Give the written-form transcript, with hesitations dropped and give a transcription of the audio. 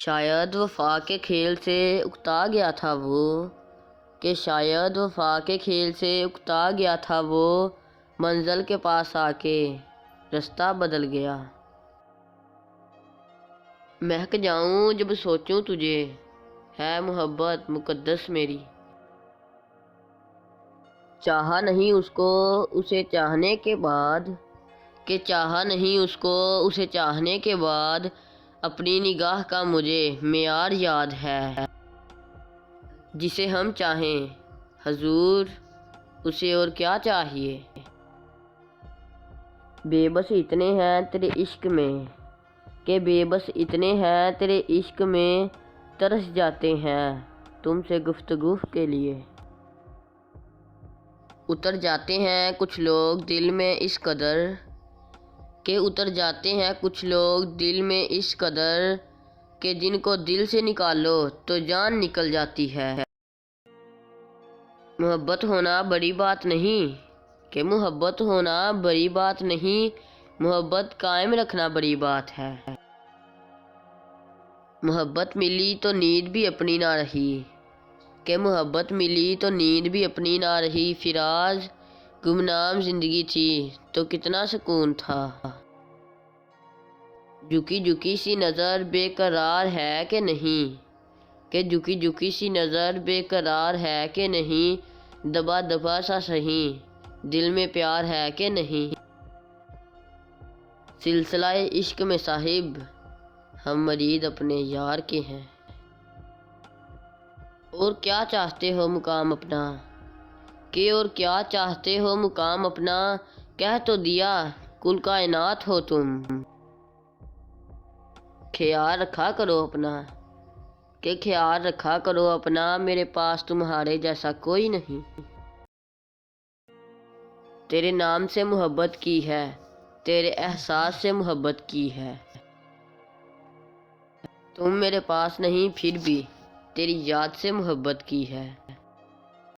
شاید وفا کے کھیل سے اکتا گیا تھا وہ، کہ شاید وفا کے کھیل سے اکتا گیا تھا وہ، منزل کے پاس آ کے رستہ بدل گیا۔ مہک جاؤں جب سوچوں تجھے، ہے محبت مقدس میری۔ چاہا نہیں اس کو اسے چاہنے کے بعد، کہ چاہا نہیں اس کو اسے چاہنے کے بعد، اپنی نگاہ کا مجھے معیار یاد ہے۔ جسے ہم چاہیں حضور، اسے اور کیا چاہیے۔ بے بس اتنے ہیں تیرے عشق میں، کہ بے بس اتنے ہیں تیرے عشق میں، ترس جاتے ہیں تم سے گفتگو کے لیے۔ اتر جاتے ہیں کچھ لوگ دل میں اس قدر، کہ اتر جاتے ہیں کچھ لوگ دل میں اس قدر، کہ جن کو دل سے نکالو تو جان نکل جاتی ہے۔ محبت ہونا بڑی بات نہیں، کہ محبت ہونا بڑی بات نہیں، محبت قائم رکھنا بڑی بات ہے۔ محبت ملی تو نیند بھی اپنی نہ رہی، کہ محبت ملی تو نیند بھی اپنی نہ رہی، فراز گمنام زندگی تھی تو کتنا سکون تھا۔ جھکی جھکی سی نظر بے قرار ہے کہ نہیں، کہ جھکی جھکی سی نظر بے قرار ہے کہ نہیں، دبا دبا سا سہی دل میں پیار ہے کہ نہیں۔ سلسلہ عشق میں صاحب ہم مرید اپنے یار کے ہیں۔ اور کیا چاہتے ہو مقام اپنا، کہ اور کیا چاہتے ہو مقام اپنا، کہہ تو دیا کل کائنات ہو تم۔ خیال رکھا کرو اپنا، کہ خیال رکھا کرو اپنا، میرے پاس تمہارے جیسا کوئی نہیں۔ تیرے نام سے محبت کی ہے، تیرے احساس سے محبت کی ہے۔ تم میرے پاس نہیں پھر بھی تیری یاد سے محبت کی ہے۔